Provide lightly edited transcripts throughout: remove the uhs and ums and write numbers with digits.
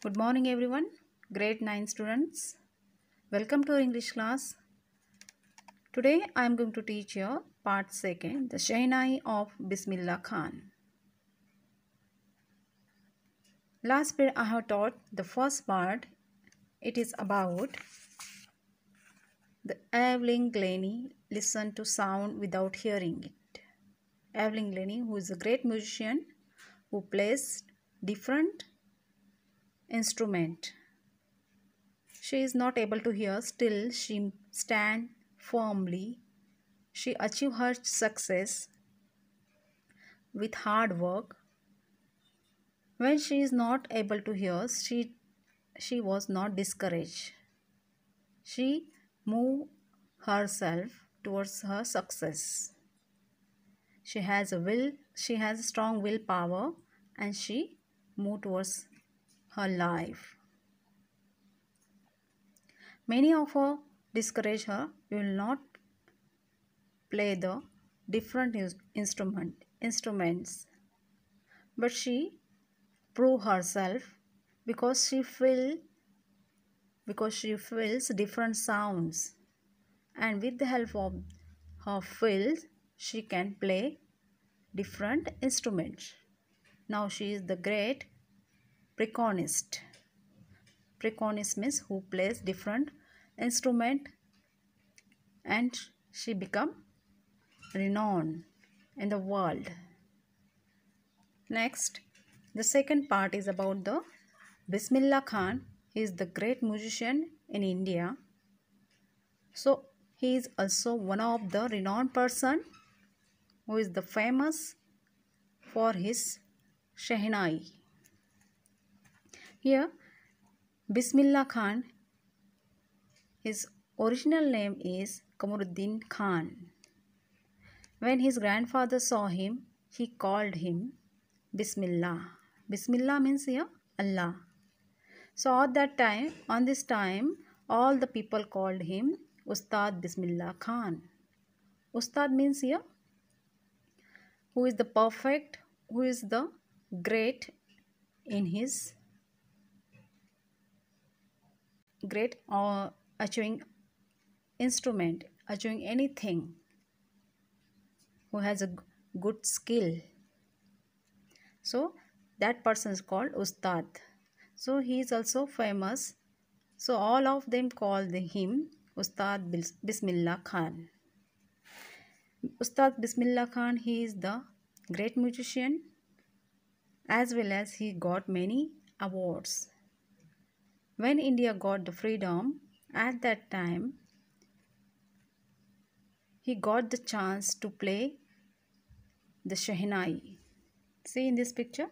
Good morning everyone, grade 9 students. Welcome to our English class. Today I am going to teach you part 2nd, the Shehnai of Bismillah Khan. Last period I have taught the first part. It is about the Evelyn Glennie listen to sound without hearing it. Evelyn Glennie, who is a great musician who plays different instrument. She is not able to hear, still she stands firmly. She achieved her success with hard work. When she is not able to hear, she was not discouraged. She moved herself towards her success. She has a strong willpower, and she moved towards her life. Many of her discourage her. You will not play the different instruments, but she proved herself because she feels different sounds, and with the help of her feels she can play different instruments. Now she is the great percussionist. Percussionist means who plays different instrument, and she become renowned in the world. Next, the second part is about the Bismillah Khan. He is the great musician in India. So he is also one of the renowned person who is the famous for his Shehnai. Here Bismillah Khan, his original name is Kamuruddin Khan. When his grandfather saw him, he called him Bismillah. Bismillah means here Allah. So at that time, on this time, all the people called him Ustad Bismillah Khan. Ustad means here who is the perfect, who is the great in his great or achieving instrument, achieving anything, who has a good skill. So that person is called Ustad. So he is also famous. So all of them call him Ustad Bismillah Khan. Ustad Bismillah Khan, he is the great musician, as well as he got many awards. When India got the freedom, at that time he got the chance to play the Shehnai. See in this picture,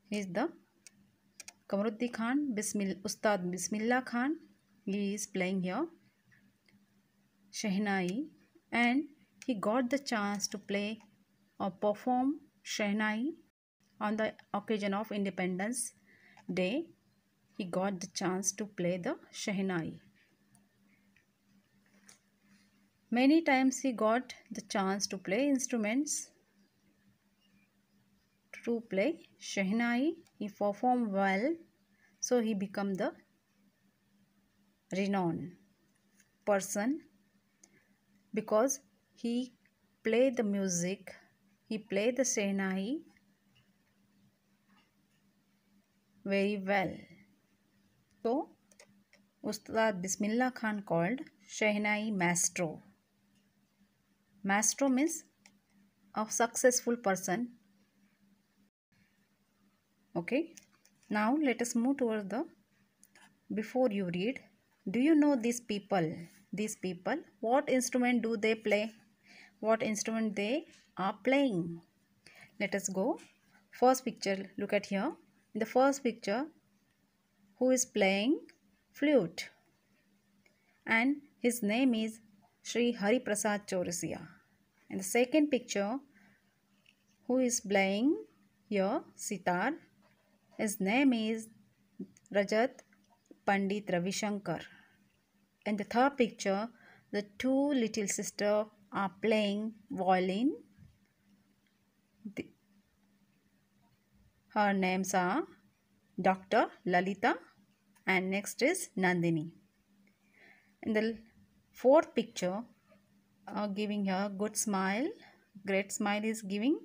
he is the Kamuruddin Khan, Ustad Bismillah Khan. He is playing here Shehnai, and he got the chance to play or perform Shehnai on the occasion of Independence Day. He got the chance to play the Shehnai. Many times he got the chance to play instruments. To play Shehnai, he performed well, so he became the renowned person because he played the music, he played the Shehnai very well. So Ustad Bismillah Khan called Shehnai Maestro. Maestro means a successful person. Okay, now let us move towards the, before you read, do you know these people? These people, what instrument do they play? What instrument they are playing? Let us go. First picture, look at here. In the first picture, who is playing flute? And his name is Sri Hari Prasad Chaurasia. In the second picture, who is playing here sitar? His name is Rajat Pandit Ravi Shankar. In the third picture, the two little sisters are playing violin. Her names are Dr. Lalita and next is Nandini. In the fourth picture, giving a good smile, great smile is giving.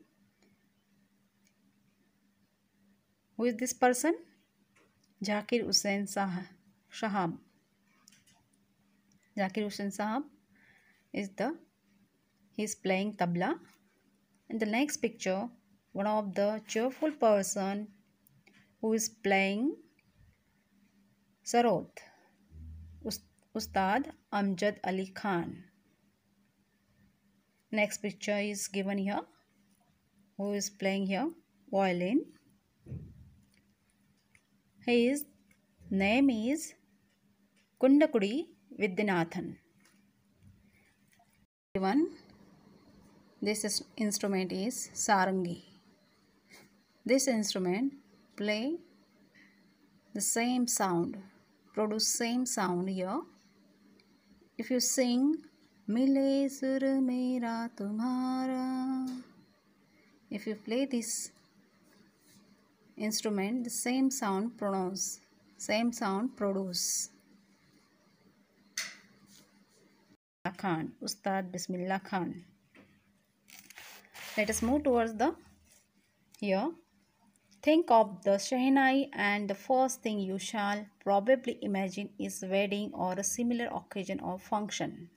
Who is this person? Zakir Hussain Sahab. Zakir Hussain Sahab is he's playing tabla. In the next picture, one of the cheerful person who is playing sarod, Ustad Amjad Ali Khan. Next picture is given here. Who is playing here? Violin. His name is Kundakudi Vidyanathan. This instrument is sarangi. This instrument play the same sound, produce same sound here. If you sing Mile sur mera tumhara, if you play this instrument, the same sound produce. Khan, Ustad Bismillah Khan. Let us move towards the here. Think of the Shehnai and the first thing you shall probably imagine is wedding or a similar occasion or function.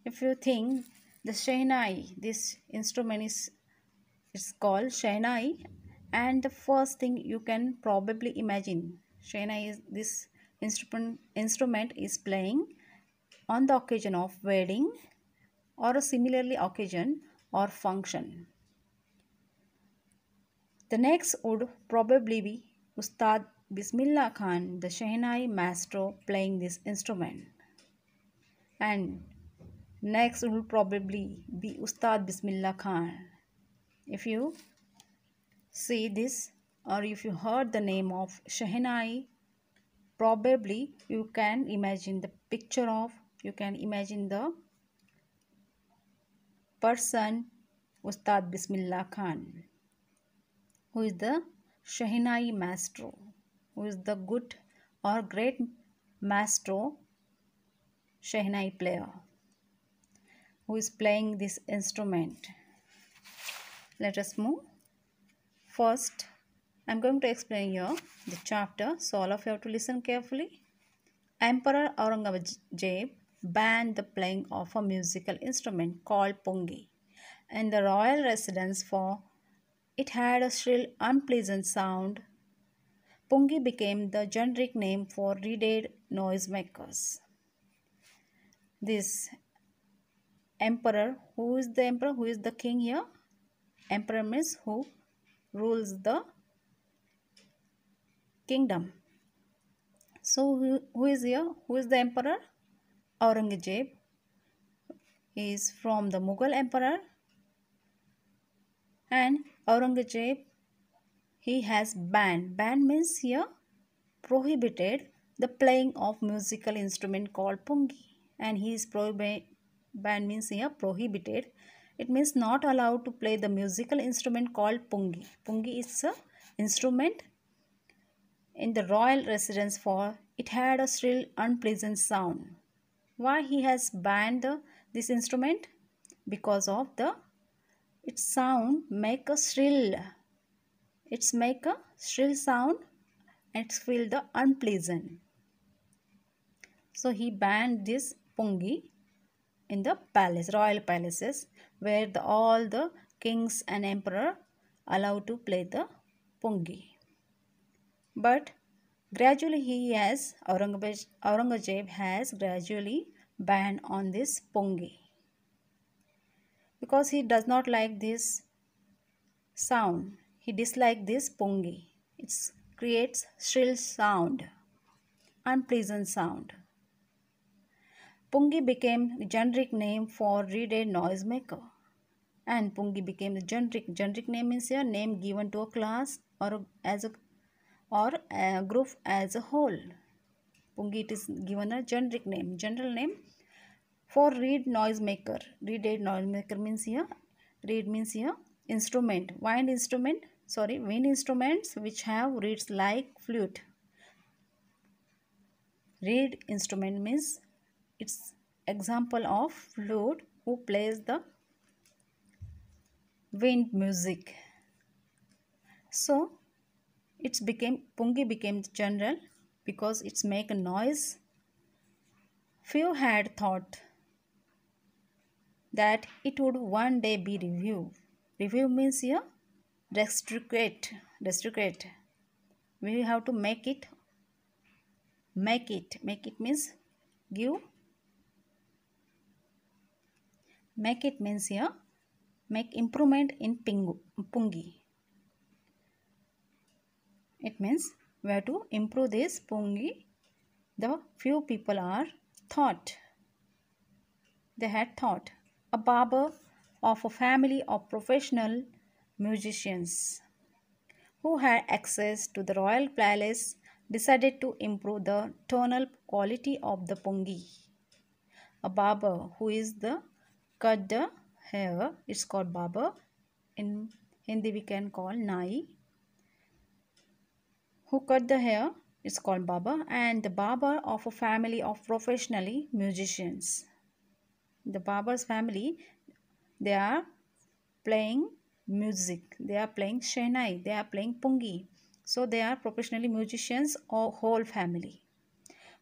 If you think the Shehnai, this instrument is called Shehnai, and the first thing you can probably imagine, Shehnai is this instrument is playing on the occasion of wedding or a similarly occasion or function. The next would probably be Ustad Bismillah Khan, the Shehnai maestro, playing this instrument. And next would probably be Ustad Bismillah Khan. If you see this or if you heard the name of Shehnai, probably you can imagine the picture of, you can imagine the person Ustad Bismillah Khan, who is the Shehnai maestro, who is the good or great maestro Shehnai player, who is playing this instrument. Let us move. First, I am going to explain here the chapter, so all of you have to listen carefully. Emperor Aurangzeb banned the playing of a musical instrument called pungi in the royal residence, for it had a shrill, unpleasant sound. Pungi became the generic name for reeded noisemakers. This emperor, who is the emperor? Who is the king here? Emperor means who rules the kingdom. So who is here? Who is the emperor? Aurangzeb. He is from the Mughal emperor, and Aurangzeb, he has banned. Banned means here prohibited the playing of musical instrument called pungi, and he is banned means here prohibited. It means not allowed to play the musical instrument called pungi. Pungi is a instrument in the royal residence, for it had a shrill, unpleasant sound. Why he has banned this instrument? Because of its sound make a shrill. It's make a shrill sound and it's feel the unpleasant. So he banned this pungi in the palace, royal palaces, where all the kings and emperor allowed to play the pungi. But gradually Aurangzeb has gradually banned on this pungi, because he does not like this sound. He dislikes this pungi. It creates shrill sound, unpleasant sound. Pungi became the generic name for reeded noisemaker, and pungi became the generic name means a name given to a class or a group as a whole. Pungi, it is given a generic name, general name for reed noisemaker. Reeded noisemaker means here, reed means here instrument, wind instruments which have reeds like flute. Reed instrument means it's example of flute who plays the wind music. So pungi became general because it's make a noise. Few had thought that it would one day be reviewed. Review means here restricate. We have to make it. Make it means give. Make it means here make improvement in pungi. It means we have to improve this pungi. The few people are thought. They had thought. A barber of a family of professional musicians who had access to the royal palace decided to improve the tonal quality of the pungi. A barber who is the cut the hair, it's called barber. In Hindi we can call nai. Who cut the hair is called barber, and the barber of a family of professionally musicians. The barber's family, they are playing music, they are playing shehnai, they are playing pungi. So they are professionally musicians or whole family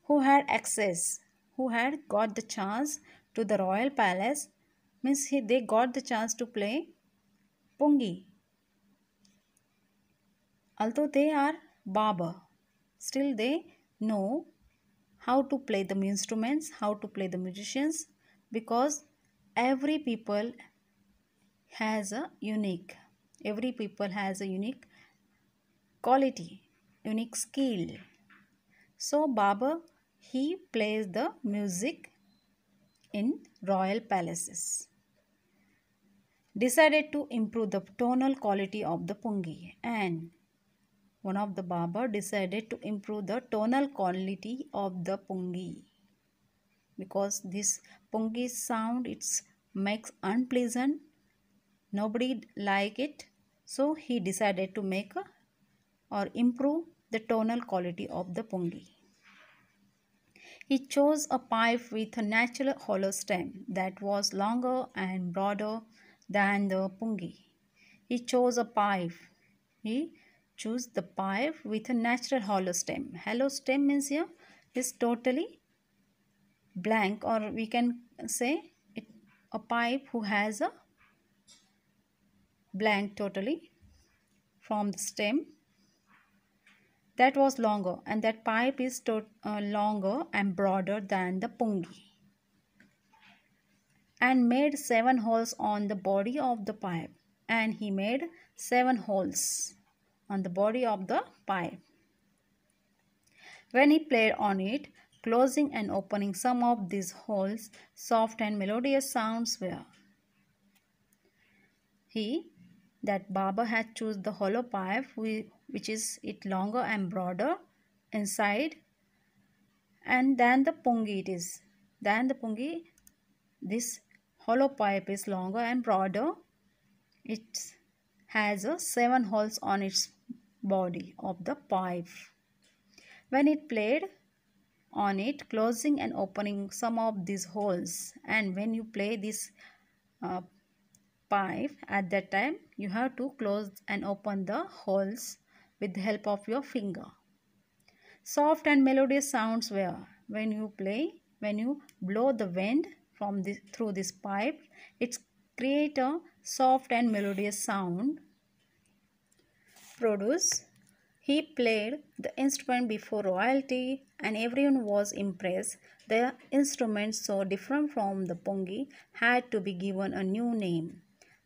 who had access, who had got the chance to the royal palace, means they got the chance to play pungi. Although they are barber, still they know how to play the instruments, how to play the musicians, because every people has a unique quality, unique skill. So barber, he plays the music in royal palaces. Decided to improve the tonal quality of the pungi, and one of the barber decided to improve the tonal quality of the pungi, because this pungi sound it's makes unpleasant, nobody like it, so he decided to make or improve the tonal quality of the pungi. He chose a pipe with a natural hollow stem that was longer and broader than the pungi. He chose the pipe with a natural hollow stem. Hollow stem means here is totally blank, or we can say a pipe who has a blank totally from the stem, that was longer, and that pipe is longer and broader than the pungi, and made 7 holes on the body of the pipe. And he made 7 holes on the body of the pipe. When he played on it, closing and opening some of these holes, soft and melodious sounds were. That barber had chosen the hollow pipe, which is it longer and broader inside, and than the pungi it is. Than the pungi, this hollow pipe is longer and broader. It has 7 holes on its body of the pipe. When it played on it, closing and opening some of these holes, and when you play this pipe, at that time you have to close and open the holes with the help of your finger. Soft and melodious sounds were. When you blow the wind from through this pipe, it creates a soft and melodious sound produce. He played the instrument before royalty, and everyone was impressed. The instrument, so different from the pungi, had to be given a new name.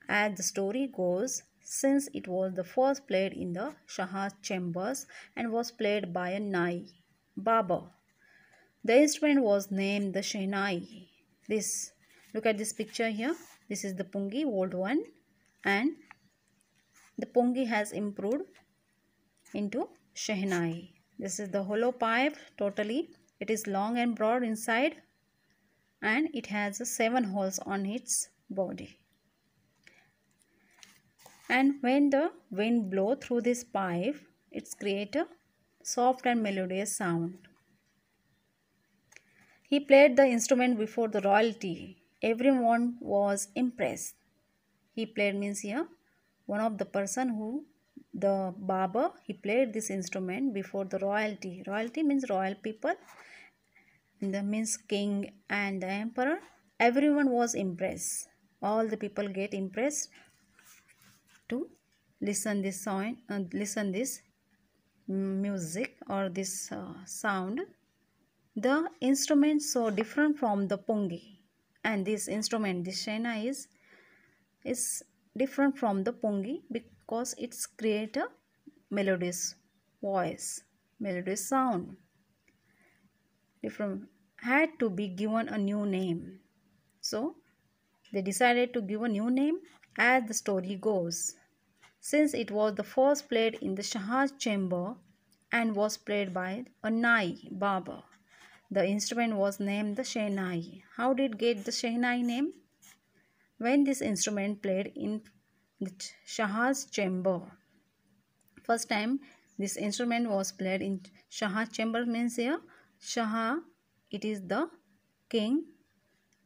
As the story goes, since it was the first played in the Shah's chambers and was played by a nai, barber, the instrument was named the shehnai. Look at this picture here. This is the pungi, old one, and the pungi has improved into shehnai. This is the hollow pipe totally. It is long and broad inside, and it has 7 holes on its body. And when the wind blows through this pipe, it creates a soft and melodious sound. He played the instrument before the royalty. Everyone was impressed. He played means here one of the person who the barber, he played this instrument before the royalty. Royalty means royal people, and the means king and the emperor. Everyone was impressed. All the people get impressed to listen this song, listen this music or this sound. The instrument so different from the pungi, and this instrument, this shena, is different from the pungi because it's create a melodious voice, melodious sound. Different had to be given a new name, so they decided to give a new name as the story goes. Since it was the first played in the Shah's chamber and was played by a Nai Baba, the instrument was named the Shehnai. How did it get the Shehnai name? When this instrument played in the Shah's chamber, first time this instrument was played in Shah's chamber means here Shah, it is the king,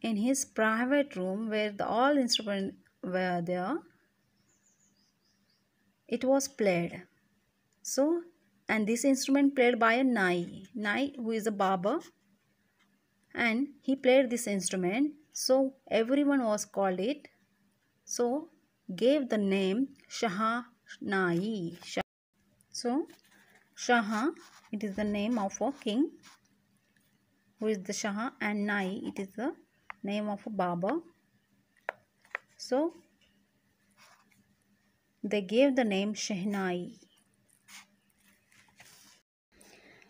in his private room where all instruments were there, it was played. So, and this instrument played by a Nai who is a barber, and he played this instrument, so everyone was called it, so gave the name Shahnai. So Shah, it is the name of a king who is the Shah, and Nai, it is the name of a barber. So they gave the name Shehnai.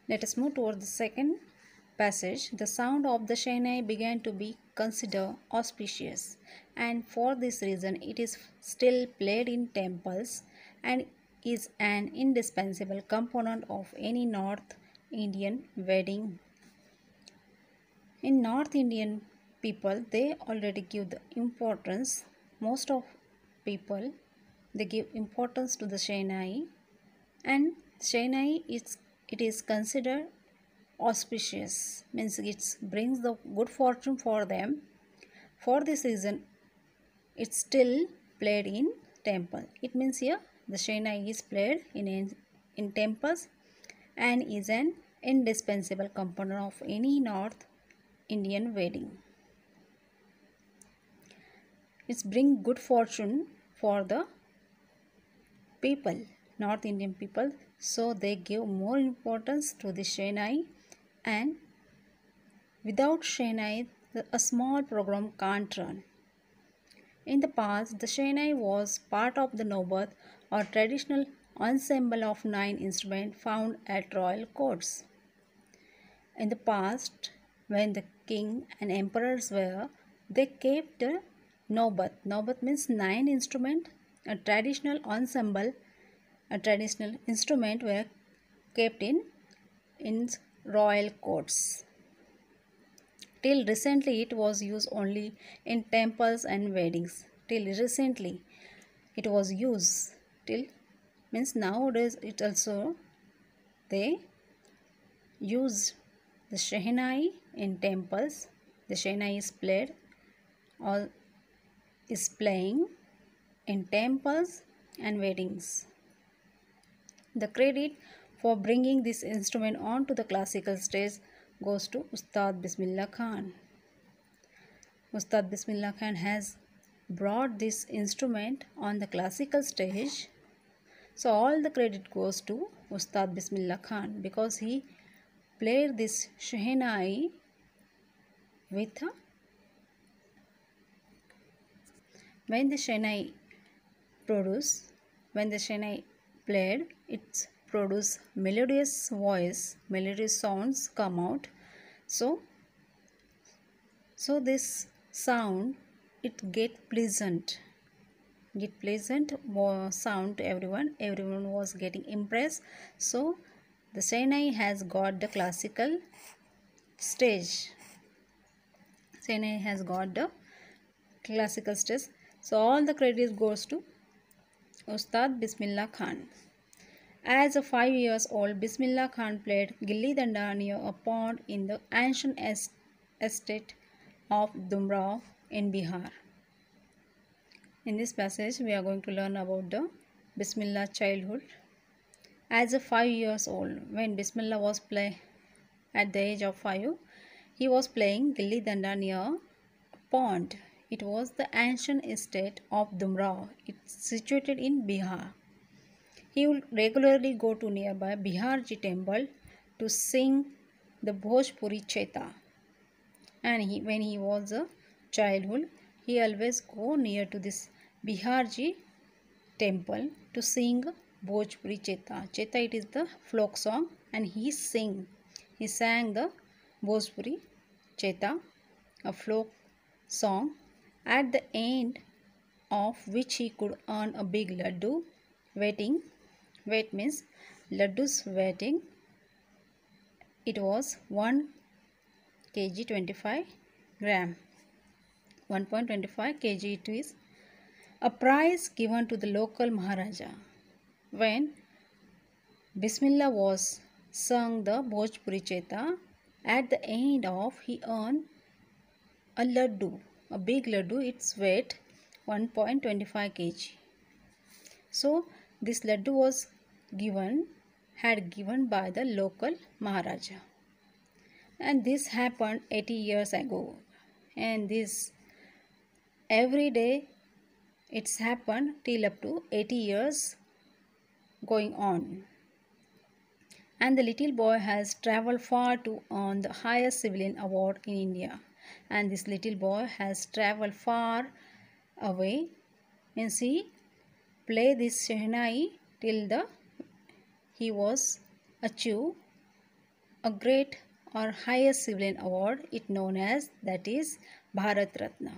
Let us move towards the second passage. The sound of the Shehnai began to be considered auspicious, and for this reason it is still played in temples and is an indispensable component of any North Indian wedding. In North Indian people, they already give the importance, most of people, they give importance to the Shehnai, and Shehnai it is considered auspicious, means it brings the good fortune for them. For this reason it's still played in temple. It means here the Shehnai is played in temples and is an indispensable component of any North Indian wedding. It's bring good fortune for the people, North Indian people, so they give more importance to the Shehnai, and without Shehnai a small program can't run. In the past, the Shehnai was part of the Nobat or traditional ensemble of 9 instruments found at royal courts. In the past, when the king and emperors were, they kept a Nobat. Nobat means 9 instruments, a traditional ensemble, a traditional instrument were kept in royal courts. Till recently, it was used only in temples and weddings. Till recently, it was used. Till means nowadays, it also they use the Shehnai in temples. The Shehnai is played or is playing in temples and weddings. The credit for bringing this instrument onto the classical stage goes to Ustad Bismillah Khan. Ustad Bismillah Khan has brought this instrument on the classical stage. So all the credit goes to Ustad Bismillah Khan because he played this Shehnai with when the Shehnai played, it produce melodious voice, melodious sounds come out. So this sound it get pleasant sound to everyone. Everyone was getting impressed. So the Shehnai has got the classical stage. Shehnai has got the classical stage. So all the credit goes to Ustad Bismillah Khan. As a 5 years old, Bismillah Khan played Gilli Danda near a pond in the ancient estate of Dumrao in Bihar. In this passage, we are going to learn about the Bismillah childhood. As a 5 years old, when Bismillah was at the age of 5, he was playing gilli danda near a pond. It was the ancient estate of Dumrao. It's situated in Bihar. He would regularly go to nearby Biharji temple to sing the Bhojpuri Cheta. And when he was a childhood, he always go near to this Biharji temple to sing Bhojpuri Cheta. Cheta, it is the folk song, and he sang the Bhojpuri Cheta, a folk song, at the end of which he could earn a big laddu. Weight means laddus weighting. It was 1 kg 25 gram. 1.25 kg it is. A prize given to the local Maharaja. When Bismillah was sung the Bhojpuri Cheta, at the end of he earned a laddu, a big laddu. Its weight 1.25 kg. So this laddu was given by the local Maharaja, and this happened 80 years ago, and this every day it's happened till up to 80 years going on. And the little boy has traveled far to earn the highest civilian award in India, and this little boy has traveled far away, means he play this Shehnai till he was achieve a great or highest civilian award, it known as, that is Bharat Ratna.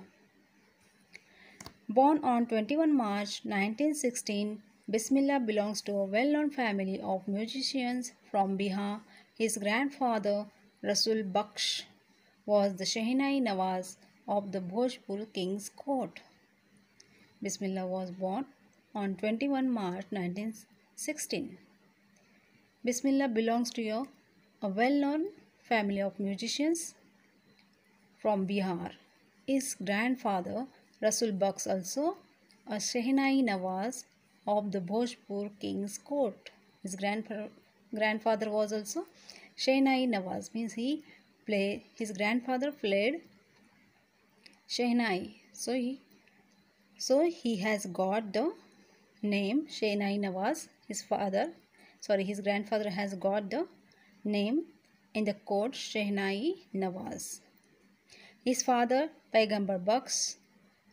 Born on 21 March 1916, Bismillah belongs to a well-known family of musicians from Bihar. His grandfather Rasul Bakhsh was the Shehnai Nawaz of the Bhojpur king's court. Bismillah was born on 21 March 1916. Bismillah belongs to a well-known family of musicians from Bihar. His grandfather Rasul Bakhsh also a Shehnai Nawaz of the Bhojpur king's court. His grandfather was also Shehnai Nawaz, means his grandfather played Shehnai. So he has got the name Shehnai Nawaz. His grandfather has got the name in the court Shehnai Nawaz. His father Paigambar Bakhsh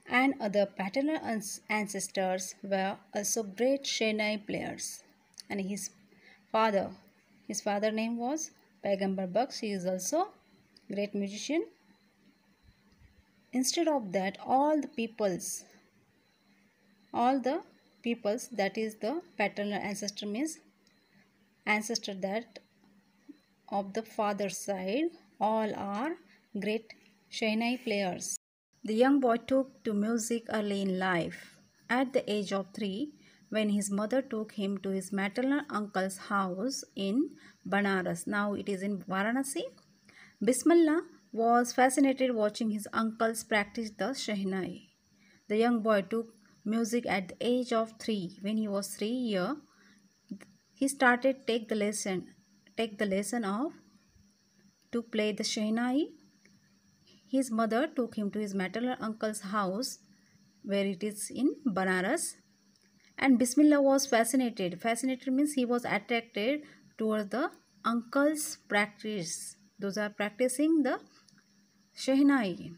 and other paternal ancestors were also great Shehnai players. And his father name was Paigambar Bakhsh. He is also great musician. Instead of that, all the peoples, that is the paternal ancestor, means ancestor that of the father's side, all are great Shehnai players. The young boy took to music early in life. At the age of 3, when his mother took him to his maternal uncle's house in Banaras, now it is in Varanasi, Bismillah was fascinated watching his uncles practice the Shehnai. The young boy took music at the age of 3. When he was 3 years, he started take the lesson to play the Shehnai. His mother took him to his maternal uncle's house, where it is in Banaras, and Bismillah was fascinated. Fascinated means he was attracted towards the uncle's practice. Those are practicing the Shehnai.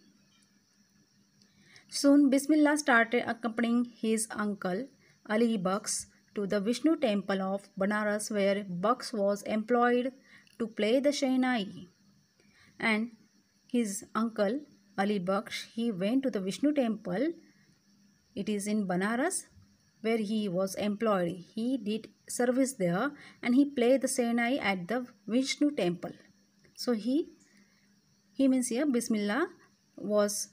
Soon Bismillah started accompanying his uncle Ali Bakhsh to the Vishnu temple of Banaras, where Bakhsh was employed to play the Shehnai. And his uncle Ali Bakhsh, he went to the Vishnu temple, it is in Banaras, where he was employed. He did service there and he played the Shehnai at the Vishnu temple. So he means here Bismillah was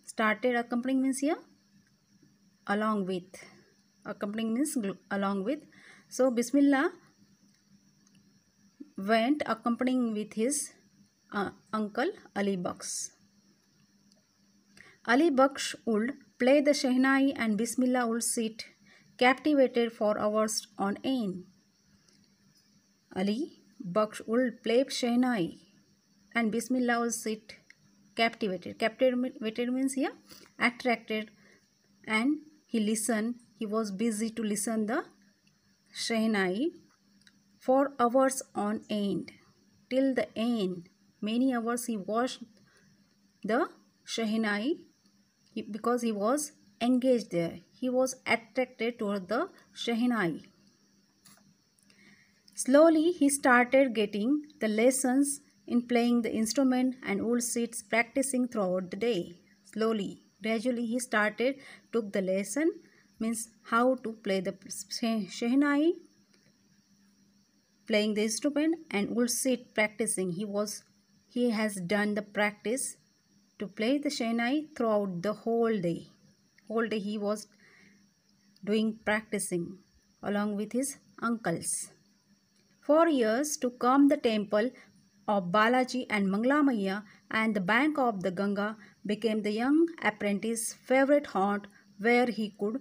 started accompanying means here along with. So Bismillah went accompanying with his uncle Ali Baksh. Ali Baksh would play the Shehnai and Bismillah would sit captivated for hours on end. Ali Baksh would play Shehnai and Bismillah would sit captivated. Captivated means here attracted, and he listened. He was busy to listen the Shehnai for hours on end. Till the end, many hours he watched the Shehnai because he was engaged there. He was attracted toward the Shehnai. Slowly he started getting the lessons in playing the instrument and would sit practicing throughout the day. Slowly, gradually he took the lesson, means how to play the Shehnai, playing the instrument, and would sit practicing. He has done the practice to play the Shehnai throughout the whole day. Whole day he was doing practicing along with his uncles. For years to come, the temple of Balaji and Manglamaya and the bank of the Ganga became the young apprentice's favorite haunt where he could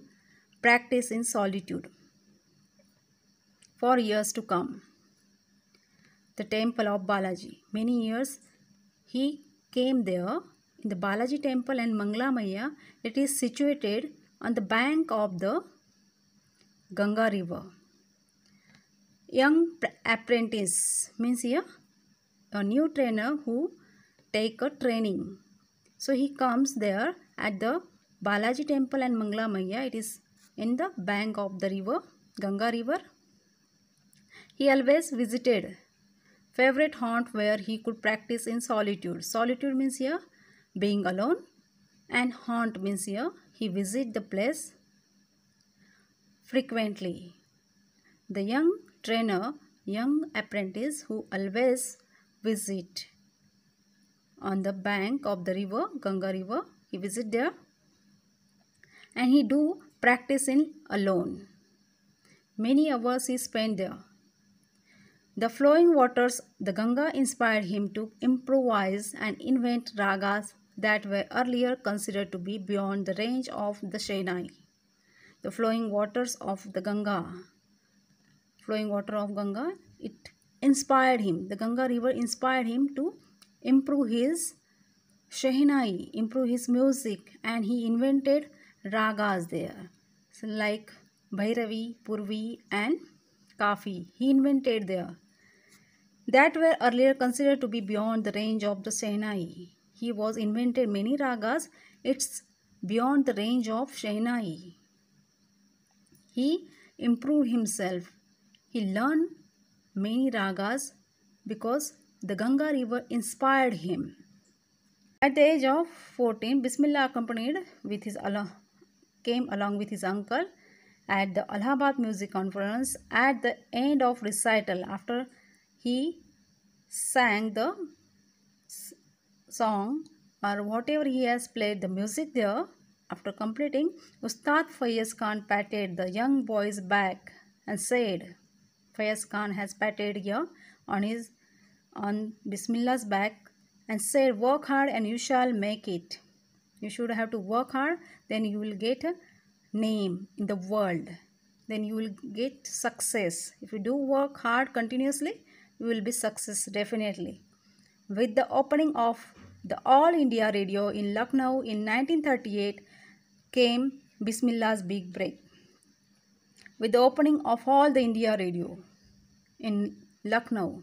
practice in solitude. For years to come, the temple of Balaji. Many years he came there in the Balaji temple and Manglamaya. It is situated on the bank of the Ganga river. Young apprentice means here a new trainer who take a training. So he comes there at the Balaji temple and Manglamaya. It is in the bank of the river, Ganga river. He always visited favorite haunt where he could practice in solitude. Solitude means here being alone, and haunt means here he visit the place frequently. The young trainer, young apprentice who always visit on the bank of the river, Ganga river, he visit there and he do practice in alone. Many hours he spent there. The flowing waters, the Ganga, inspired him to improvise and invent ragas that were earlier considered to be beyond the range of the Shehnai. The flowing waters of the Ganga, it inspired him. The Ganga river inspired him to improve his Shehnai, improve his music, and he invented ragas there. So like Bhairavi, Purvi and Kafi, he invented there that were earlier considered to be beyond the range of the Shehnai. He was invented many ragas, it's beyond the range of Shehnai. He improved himself. He learned many ragas because the Ganga river inspired him. At the age of 14, Bismillah came along with his uncle at the Allahabad Music Conference. At the end of recital, after he sang the song or whatever he has played the music there, after completing, Ustad Faiz Khan patted the young boy's back and said, Faiz Khan has patted here on Bismillah's back and said, work hard and you shall make it. You should have to work hard, then you will get a name in the world. Then you will get success. If you do work hard continuously, you will be success definitely. With the opening of the All India Radio in Lucknow in 1938 came Bismillah's big break. With the opening of All the India Radio in Lucknow,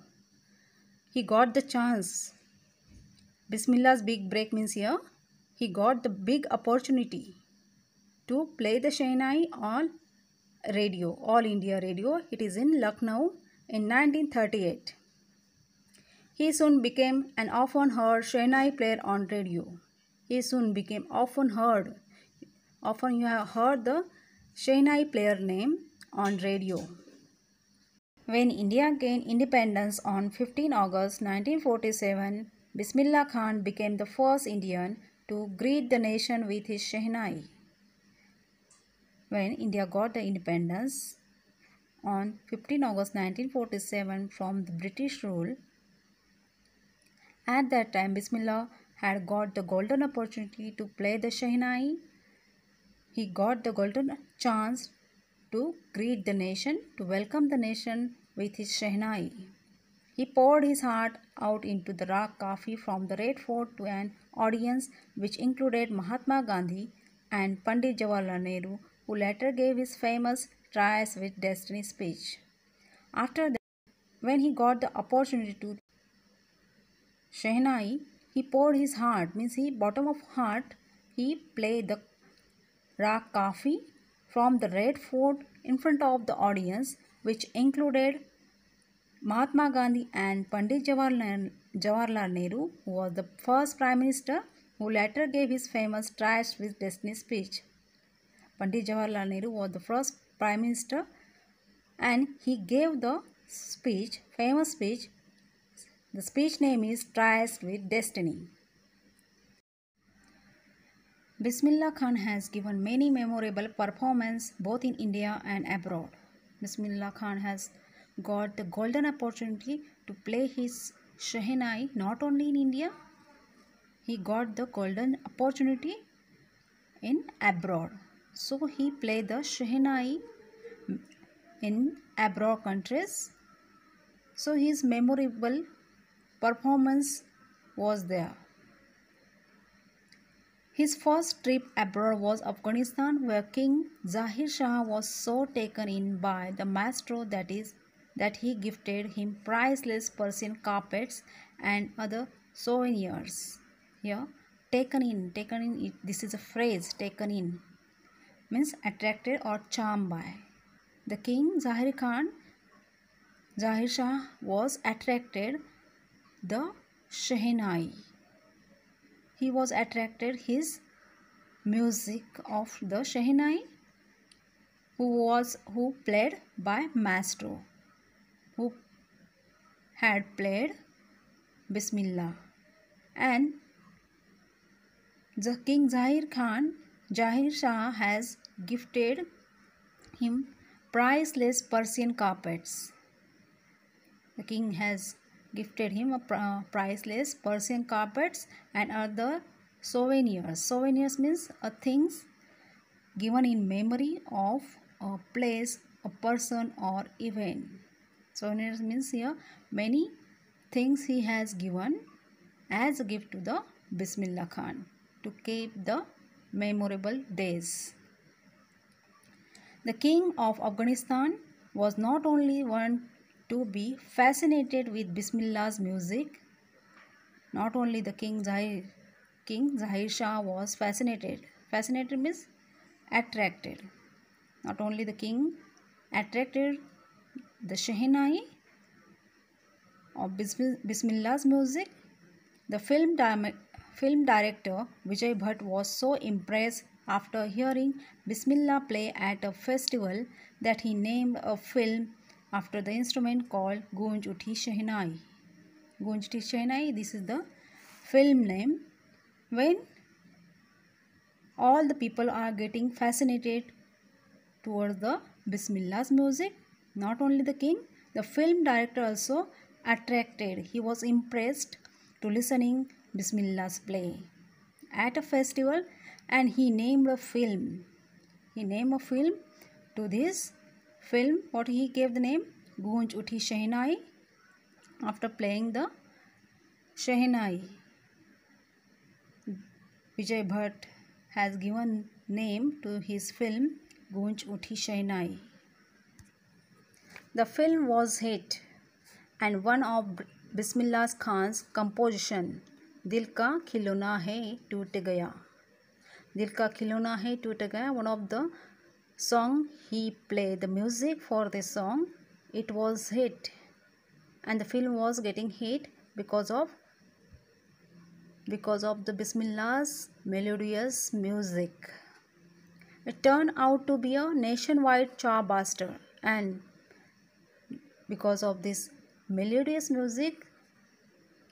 he got the chance. Bismillah's big break means here he got the big opportunity to play the Shehnai on radio, All India Radio. It is in Lucknow in 1938. He soon became an often heard Shehnai player on radio. Often you have heard the Shehnai player name on radio. When India gained independence on 15 August 1947, Bismillah Khan became the first Indian to greet the nation with his Shehnai. When India got the independence on 15 August 1947 from the British rule, At that time, Bismillah had got the golden opportunity to play the Shehnai. He got the golden chance to greet the nation, to welcome the nation with his Shehnai. He poured his heart out into the Rag Kafi from the Red Fort to an audience which included Mahatma Gandhi and Pandit Jawaharlal Nehru, who later gave his famous Tries with Destiny speech. After that, when he got the opportunity to Shehnai, he poured his heart, means he bottom of heart, he played the Rag Kafi from the Red Fort in front of the audience, which included Mahatma Gandhi and Pandit Jawaharlal Nehru, who was the first Prime Minister who later gave his famous Tries with Destiny speech. Pandit Jawaharlal Nehru was the first Prime Minister and he gave the speech, famous speech. The speech name is Tries with Destiny. Bismillah Khan has given many memorable performances both in India and abroad. Bismillah Khan has got the golden opportunity to play his Shehnai not only in India, he got the golden opportunity in abroad. So he played the Shehnai in abroad countries. So his memorable performance was there. His first trip abroad was Afghanistan, where King Zahir Shah was so taken in by the maestro that he gifted him priceless Persian carpets and other souvenirs. Here, taken in, this is a phrase, taken in, means attracted or charmed by. The King Zahir Shah was attracted the Shehnai. He was attracted his music of the Shehnai, who played by maestro, who had played Bismillah, and the King Zahir Shah has gifted him priceless Persian carpets. The king has gifted him a priceless Persian carpets and other souvenirs. Souvenirs means things given in memory of a place, a person or event. Souvenirs means here many things he has given as a gift to the Bismillah Khan to keep the memorable days. The king of Afghanistan was not only one to be fascinated with Bismillah's music. Not only the King Zahir Shah was fascinated. Fascinated means attracted. Not only the king attracted the Shehnai of Bismillah's music, the film director Vijay Bhatt was so impressed after hearing Bismillah play at a festival that he named a film after the instrument called Gunj Uthi Shehnai. Gunj Uthi Shehnai, this is the film name. When all the people are getting fascinated towards the Bismillah's music, not only the king, the film director also attracted. He was impressed to listening Bismillah's play at a festival, and he named a film. He named a film to this film. What he gave the name? Gunj Uthi Shehnai. After playing the Shehnai, Vijay Bhatt has given name to his film Gunj Uthi Shehnai. The film was hit and one of Bismillah Khan's composition Dil Ka Khilona Hai Toot Gaya. Dil Ka Khilona Hai Toot Gaya, one of the song he played the music for this song. It was hit and the film was getting hit because of the Bismillah's melodious music. It turned out to be a nationwide chartbuster, and because of this melodious music,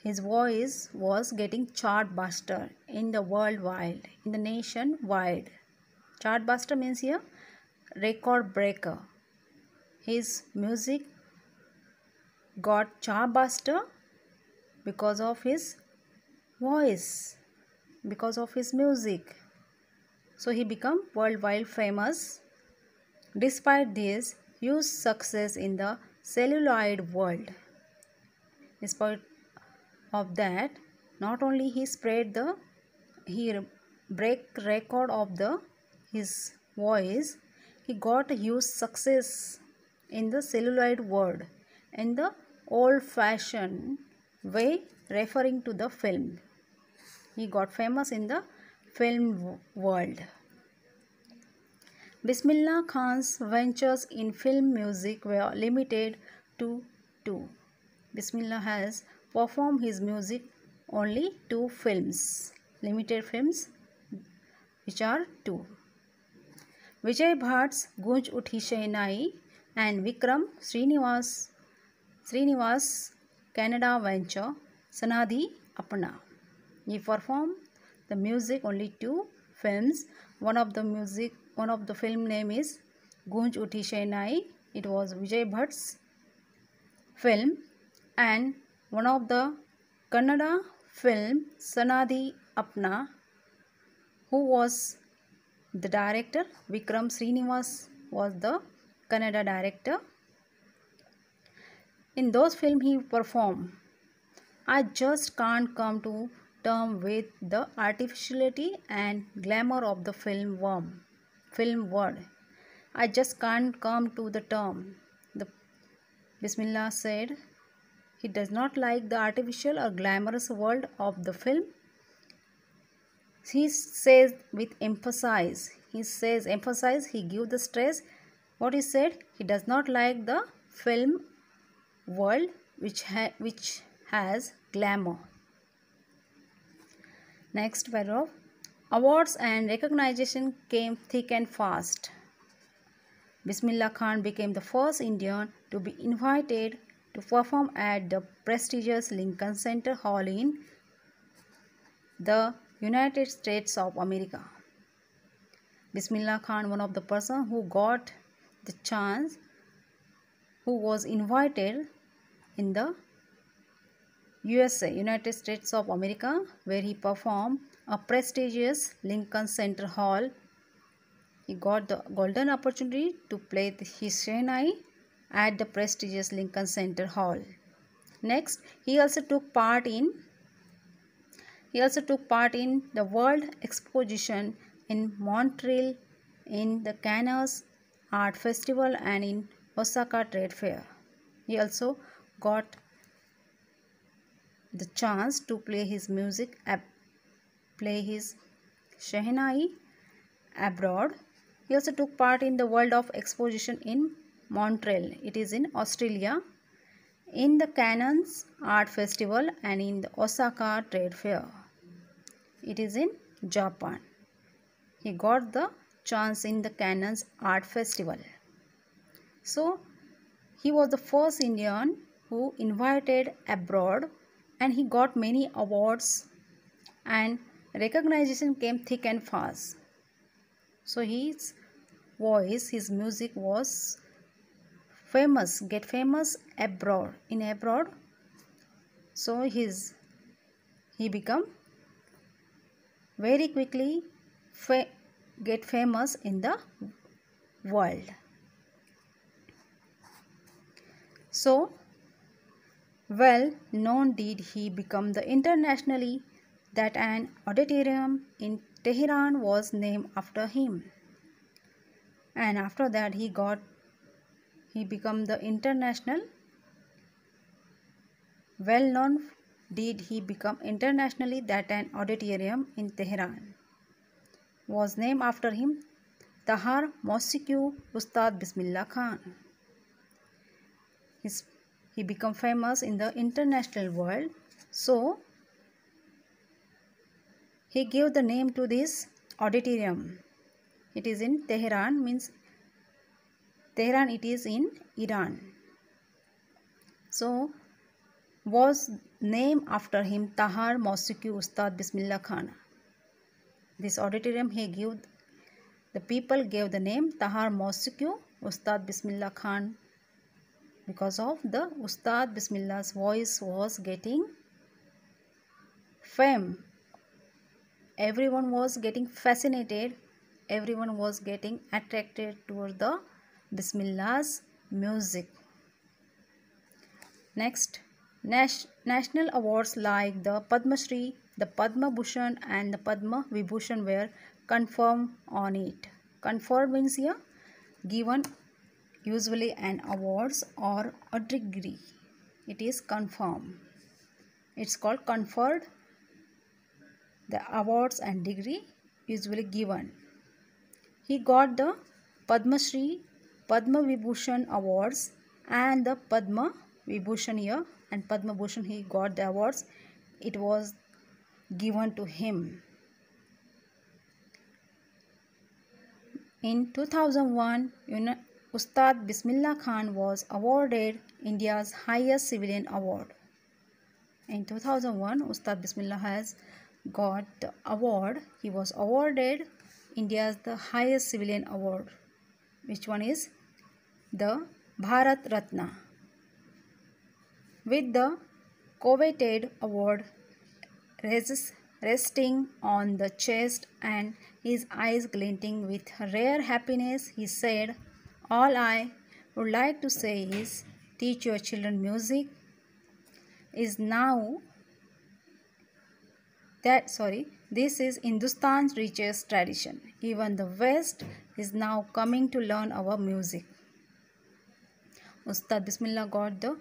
his voice was getting chartbuster in the worldwide, in the nationwide. Chartbuster means here record breaker. His music got chartbuster because of his voice, because of his music. So he became worldwide famous. Despite this huge success in the celluloid world, despite of that, not only he break record of his voice, he got a huge success in the celluloid world in the old-fashioned way, referring to the film. He got famous in the film world. Bismillah Khan's ventures in film music were limited to two. Bismillah has performed his music only two films, limited films, which are two. Vijay Bhatt's Gunj Uthi Shehnai and Vikram Srinivas Kannada venture Sanadhi Apna. He performed the music only two films. One of the film name is Gunj Uthi Shehnai. It was Vijay Bhatt's film, and one of the Kannada film Sanadhi Apna, who was the director. Vikram Srinivas was the Kannada director. In those films he performed, I just can't come to term with the artificiality and glamour of the film world. I just can't come to the term. The Bismillah said he does not like the artificial or glamorous world of the film. He says with emphasis. He gives the stress. What he said, he does not like the film world which has glamour. Next paragraph. Awards and recognition came thick and fast. Bismillah Khan became the first Indian to be invited to perform at the prestigious Lincoln Center Hall in the United States of America. Bismillah Khan, one of the person who got the chance, who was invited in the USA, United States of America, where he performed a prestigious Lincoln Center Hall. He got the golden opportunity to play his Shehnai at the prestigious Lincoln Center Hall. Next, he also took part in the World Exposition in Montreal, in the Cannes Art Festival, and in Osaka Trade Fair. He also got the chance to play his Shehnai abroad. He also took part in the World of Exposition in Montreal, it is in Australia, in the Cannes Art Festival, and in the Osaka Trade Fair, it is in Japan. He got the chance in the Cannes Art Festival. So he was the first Indian who invited abroad, and he got many awards and recognition came thick and fast. So his voice, his music was get famous abroad. So he become very quickly get famous in the world. So well known did he become the internationally that an auditorium in Tehran was named after him, and after that he became the international. Well known did he become internationally that an auditorium in Tehran was named after him, Tahar Mosque Ustad Bismillah Khan. He became famous in the international world, so he gave the name to this auditorium. It is in Tehran, means Tehran it is in Iran. So was named after him Tahar Mosque Ustad Bismillah Khan. This auditorium the people gave the name Tahar Mosque Ustad Bismillah Khan because of the Ustad Bismillah's voice was getting fame. Everyone was getting fascinated. Everyone was getting attracted toward the Bismillah's music. Next, national awards like the Padma Shri, the Padma Bhushan and the Padma Vibhushan were confirmed on it. Conferred means here given usually an awards or a degree. It is confirmed. It's called conferred. The awards and degree usually given. He got the Padma Shri, Padma Vibhushan awards and the Padma Vibhushan here and Padma Bhushan he got the awards. It was given to him. In 2001, Ustad Bismillah Khan was awarded India's highest civilian award. In 2001, Ustad Bismillah has got the award. He was awarded India's the highest civilian award. Which one is? The Bharat Ratna. With the coveted award resting on the chest and his eyes glinting with rare happiness, he said, "All I would like to say is, teach your children music is now this is Hindustan's richest tradition. Even the West is now coming to learn our music." Ustad Bismillah got the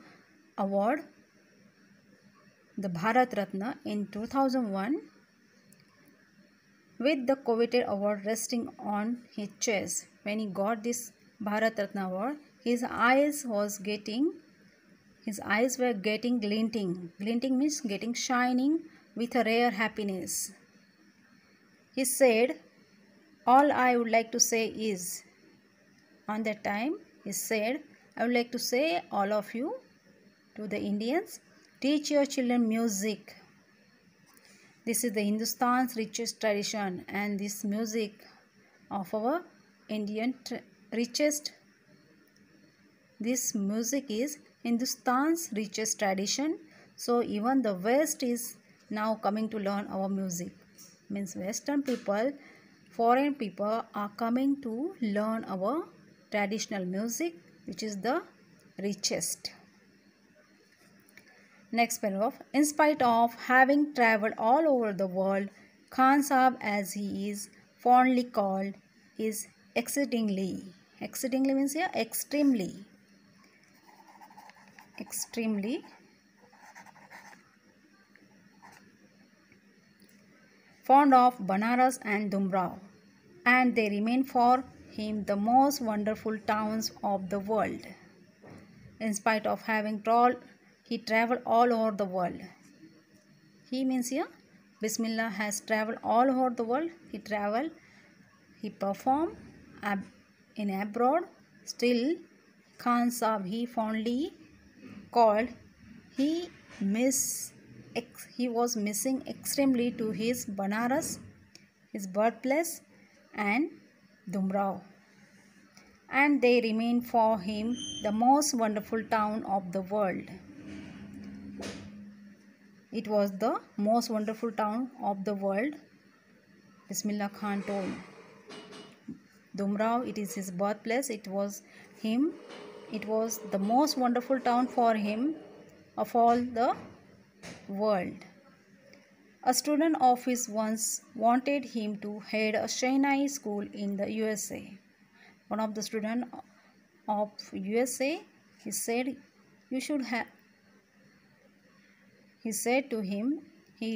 award, the Bharat Ratna, in 2001 with the coveted award resting on his chest. When he got this Bharat Ratna award, his eyes were getting glinting. Glinting means getting shining with a rare happiness. He said, "All I would like to say is," on that time he said, "I would like to say all of you, to the Indians, teach your children music. This is the Hindustan's richest tradition and this music of our Indian richest. This music is Hindustan's richest tradition. So even the West is now coming to learn our music." Means Western people, foreign people are coming to learn our traditional music, which is the richest. Next paragraph. In spite of having travelled all over the world, Khan Sahab, as he is fondly called, is exceedingly means here extremely fond of Banaras and Dumrao, and they remain for him the most wonderful towns of the world. In spite of having he travelled all over the world. He means here Bismillah has travelled all over the world. He performed in abroad. Still, Khan Sahab, he fondly called, he was missing extremely to his Banaras, his birthplace, and Dumrao, and they remain for him the most wonderful town of the world. It was the most wonderful town of the world, Bismillah Khan told. Dumrao, it is his birthplace. It was the most wonderful town for him of all the world. A student of his once wanted him to head a Shehnai school in the USA. One of the students of USA, he said to him, he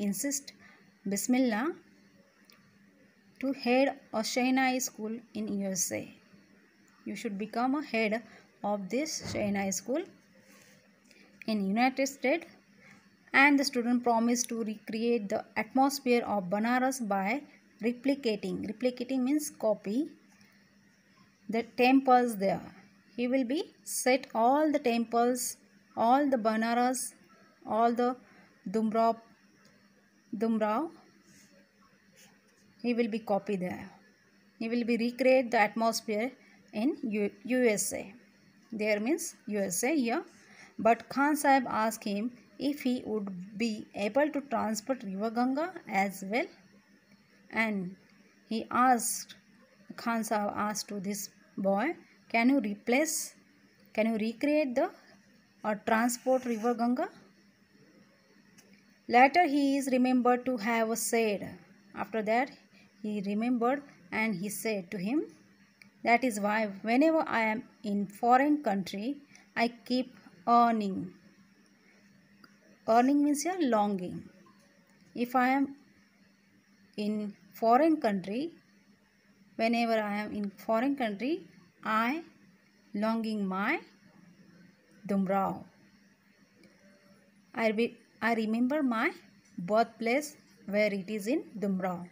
insisted Bismillah to head a Shehnai school in USA. You should become a head of this Shehnai school in United States. And the student promised to recreate the atmosphere of Banaras by replicating. Replicating means copy the temples there. He will be set all the temples, all the Banaras, all the Dumrao. He will be copied there. He will be recreate the atmosphere in USA. There means USA here. But Khan Sahib asked him if he would be able to transport river Ganga as well. And he asked, Khan Sahib asked to this boy, can you recreate the or transport river Ganga? Later he is remembered to have said, after that he remembered and he said to him, that is why whenever I am in foreign country, I keep earning. Earning means longing. If I am in foreign country, whenever I am in foreign country, I longing my Dumrao. I remember my birthplace where it is in Dumrao.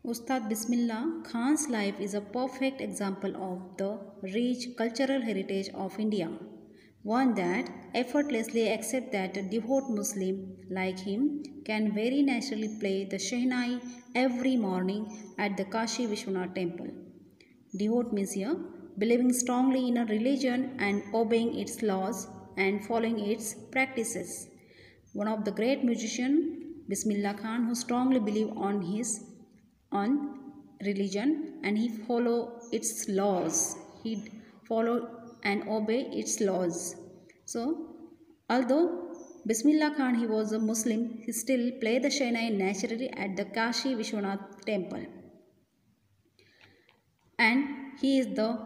Ustad Bismillah Khan's life is a perfect example of the rich cultural heritage of India. One that effortlessly accepts that a devout Muslim like him can very naturally play the Shehnai every morning at the Kashi Vishwanath temple. Devout means here believing strongly in a religion and obeying its laws and following its practices. One of the great musicians, Bismillah Khan, who strongly believed on religion and he follow its laws. He follow and obey its laws. So, although Bismillah Khan he was a Muslim, he still played the Shehnai naturally at the Kashi Vishwanath temple. And he is the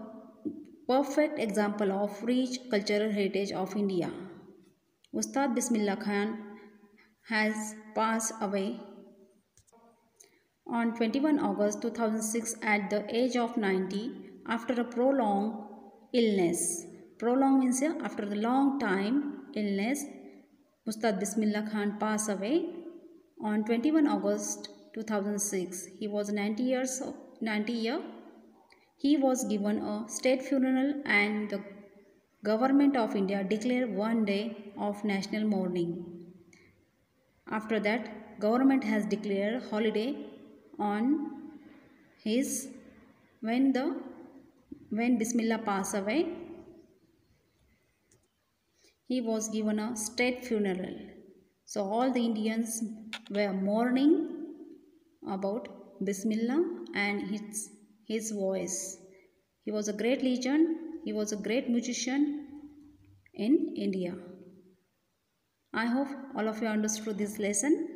perfect example of rich cultural heritage of India. Ustad Bismillah Khan has passed away on 21 August 2006 at the age of 90 after a prolonged illness. Prolonged means after a long time illness, Ustad Bismillah Khan passed away on 21 August 2006. He was 90 years. He was given a state funeral and the Government of India declared one day of national mourning. After that, government has declared holiday on his when Bismillah passed away. He was given a state funeral. So all the Indians were mourning about Bismillah and his voice. He was a great legend. He was a great musician in India. I hope all of you understood this lesson.